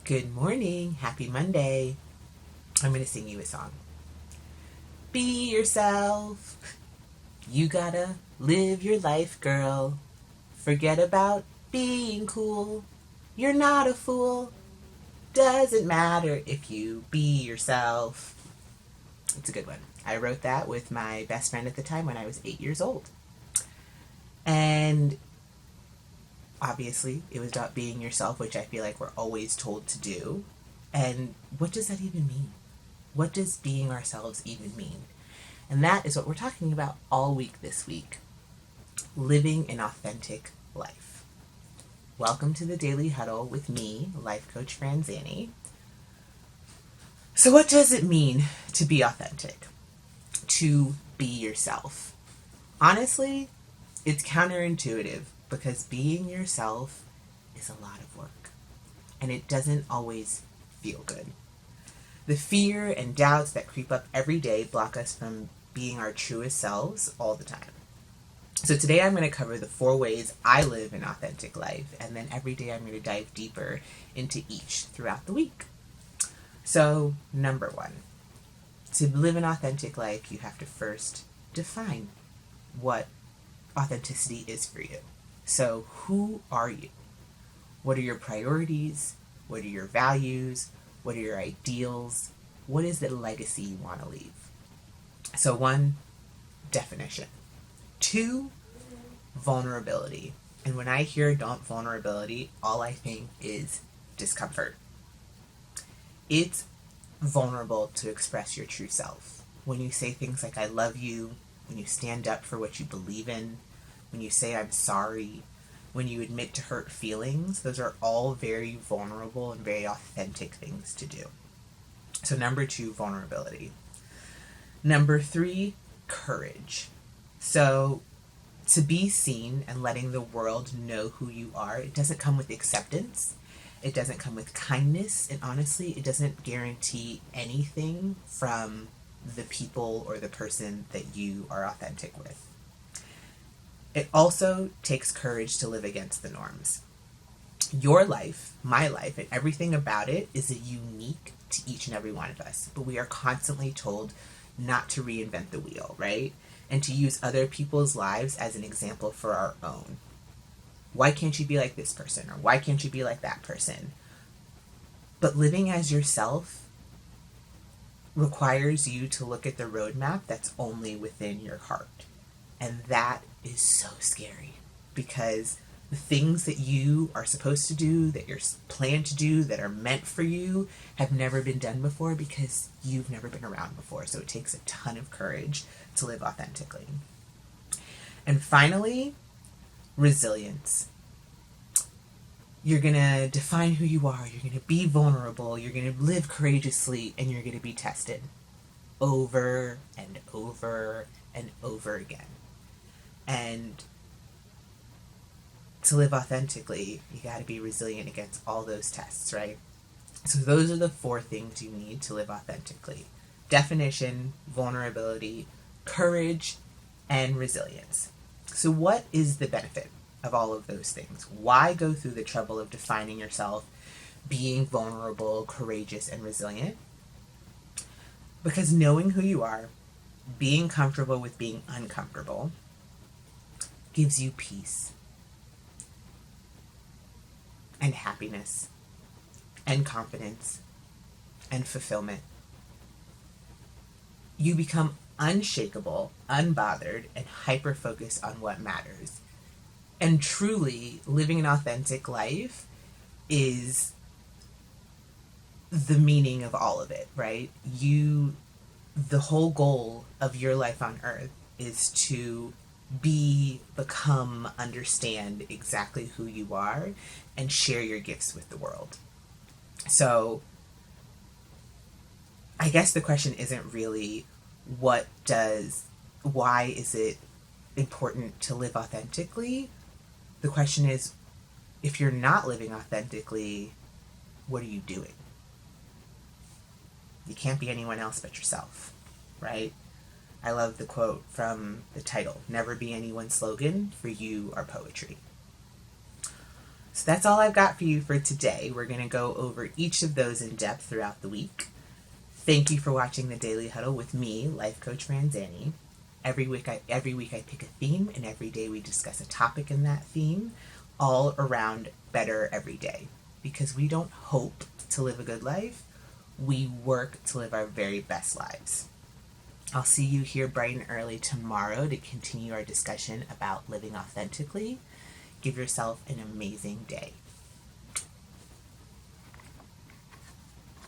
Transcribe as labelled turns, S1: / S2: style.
S1: Good morning. Happy Monday. I'm going to sing you a song. Be yourself. You gotta live your life, girl. Forget about being cool. You're not a fool. Doesn't matter if you be yourself. It's a good one. I wrote that with my best friend at the time when I was 8 years old. And obviously, it was about being yourself, which I feel like we're always told to do. And what does that even mean? What does being ourselves even mean? And that is what we're talking about all week this week. Living an authentic life. Welcome to the Daily Huddle with me, Life Coach Franzani. So what does it mean to be authentic? To be yourself? Honestly, it's counterintuitive because being yourself is a lot of work. And it doesn't always feel good. The fear and doubts that creep up every day block us from being our truest selves all the time. So today I'm going to cover the 4 ways I live an authentic life, and then every day I'm going to dive deeper into each throughout the week. So, number 1, to live an authentic life, you have to first define what authenticity is for you. So, who are you? What are your priorities? What are your values? What are your ideals? What is the legacy you want to leave? So 1, definition. 2, vulnerability. And when I hear vulnerability, all I think is discomfort. It's vulnerable to express your true self. When you say things like I love you, when you stand up for what you believe in, when you say I'm sorry, when you admit to hurt feelings, those are all very vulnerable and very authentic things to do. So number 2, vulnerability. Number 3, courage. So to be seen and letting the world know who you are, it doesn't come with acceptance. It doesn't come with kindness. And honestly, it doesn't guarantee anything from the people or the person that you are authentic with. It also takes courage to live against the norms. Your life, my life, and everything about it is unique to each and every one of us. But we are constantly told not to reinvent the wheel, right? And to use other people's lives as an example for our own. Why can't you be like this person? Or why can't you be like that person? But living as yourself requires you to look at the roadmap that's only within your heart. And that is so scary because the things that you are supposed to do, that you're planned to do, that are meant for you, have never been done before because you've never been around before. So it takes a ton of courage to live authentically. And finally, resilience. You're going to define who you are. You're going to be vulnerable. You're going to live courageously, and you're going to be tested over and over and over again. And to live authentically, you got to be resilient against all those tests, right? So those are the 4 things you need to live authentically. Definition, vulnerability, courage, and resilience. So what is the benefit of all of those things? Why go through the trouble of defining yourself, being vulnerable, courageous, and resilient? Because knowing who you are, being comfortable with being uncomfortable, gives you peace and happiness and confidence and fulfillment. You become unshakable, unbothered, and hyper-focused on what matters. And truly, living an authentic life is the meaning of all of it, right? The whole goal of your life on earth is to become, understand exactly who you are and share your gifts with the world. So I guess the question isn't really why is it important to live authentically? The question is, if you're not living authentically, what are you doing? You can't be anyone else but yourself, right? I love the quote from the title, "Never be anyone's slogan, for you are poetry." that's all I've got for you for today. We're going to go over each of those in depth throughout the week. Thank you for watching the Daily Huddle with me, Life Coach Franzani. Every week I pick a theme, and every day we discuss a topic in that theme, all around better every day. Because we don't hope to live a good life, we work to live our very best lives. I'll see you here bright and early tomorrow to continue our discussion about living authentically. Give yourself an amazing day.